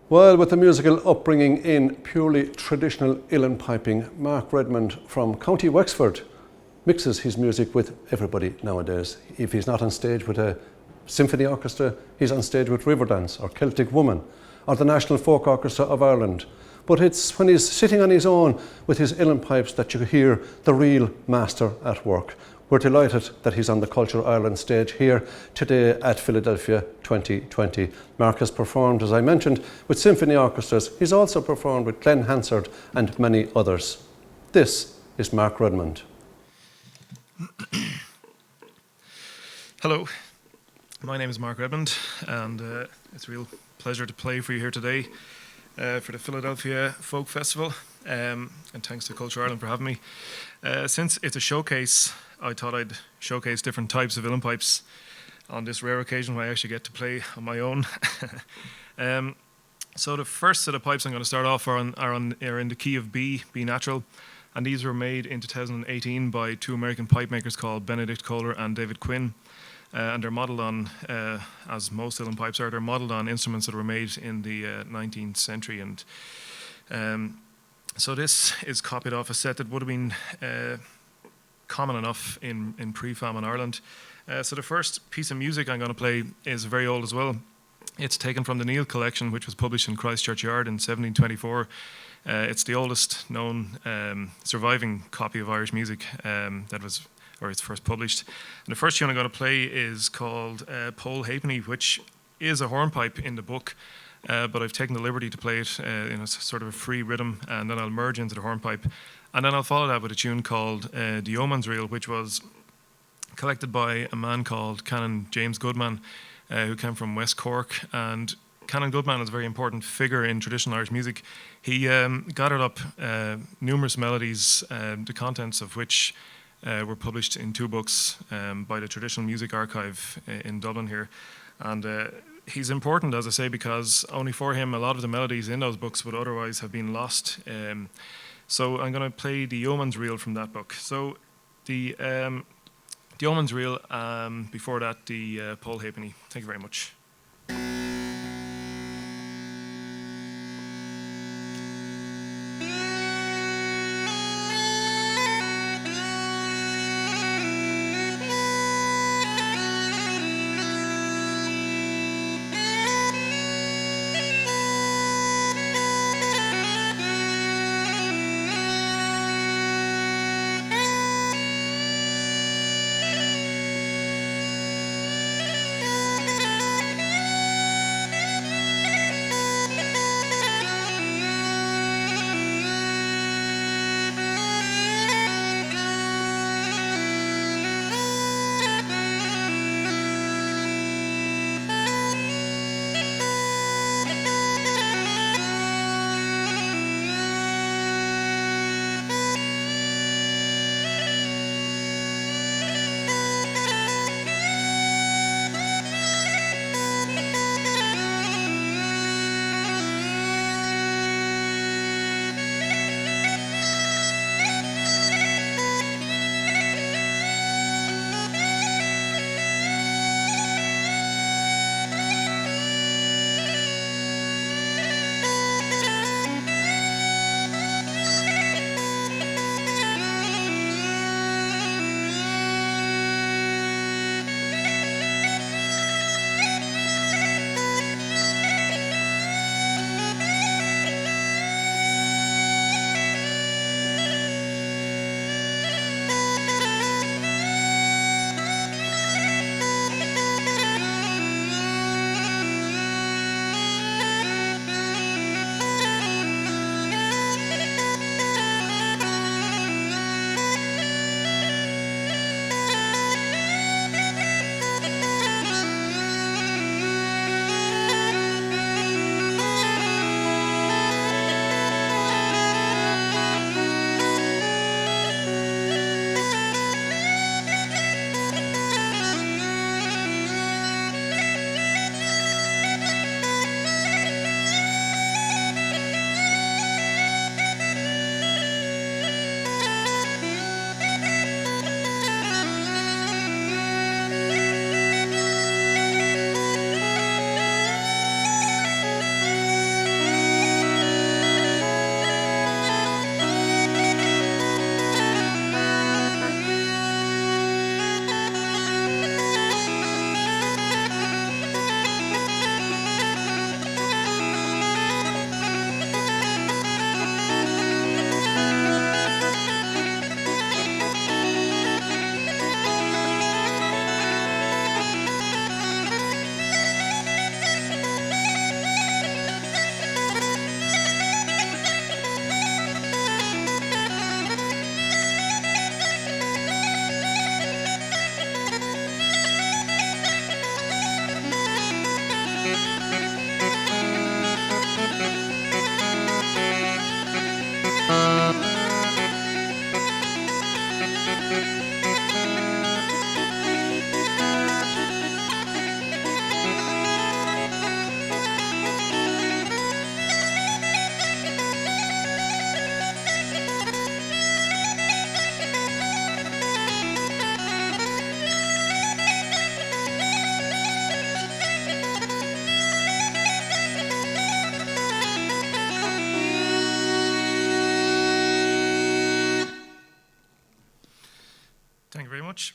While with a musical upbringing in purely traditional uilleann piping, Mark Redmond from County Wexford mixes his music with everybody nowadays. If he's not on stage with a symphony orchestra, he's on stage with Riverdance or Celtic Woman or the National Folk Orchestra of Ireland. But it's when he's sitting on his own with his uilleann pipes that you hear the real master at work. We're delighted that he's on the Culture Ireland stage here today at Philadelphia 2020. Mark has performed, as I mentioned, with symphony orchestras. He's also performed with Glenn Hansard and many others. This is Mark Redmond. Hello, my name is Mark Redmond, and it's a real pleasure to play for you here today for the Philadelphia Folk Festival, and thanks to Culture Ireland for having me. Since it's a showcase, I thought I'd showcase different types of uilleann pipes on this rare occasion where I actually get to play on my own. So the first set of pipes I'm going to start off are in the key of B natural, and these were made in 2018 by two American pipe makers called Benedict Kohler and David Quinn. And they're modelled on, as most uilleann pipes are, they're modelled on instruments that were made in the 19th century. And so this is copied off a set that would have been common enough in pre-famine Ireland. So the first piece of music I'm going to play is very old as well. It's taken from the Neil collection, which was published in Christchurch Yard in 1724. It's the oldest known surviving copy of Irish music or it's first published. And the first tune I'm going to play is called Pole Halfpenny, which is a hornpipe in the book, but I've taken the liberty to play it in a sort of a free rhythm, and then I'll merge into the hornpipe. And then I'll follow that with a tune called the Yeoman's Reel, which was collected by a man called Canon James Goodman, who came from West Cork. And Canon Goodman is a very important figure in traditional Irish music. He gathered up numerous melodies, the contents of which were published in two books by the Traditional Music Archive in Dublin here. And he's important, as I say, because only for him a lot of the melodies in those books would otherwise have been lost. So I'm going to play the Yeoman's Reel from that book. So the Almonds Reel, before that the Pole Halfpenny. Thank you very much. very much.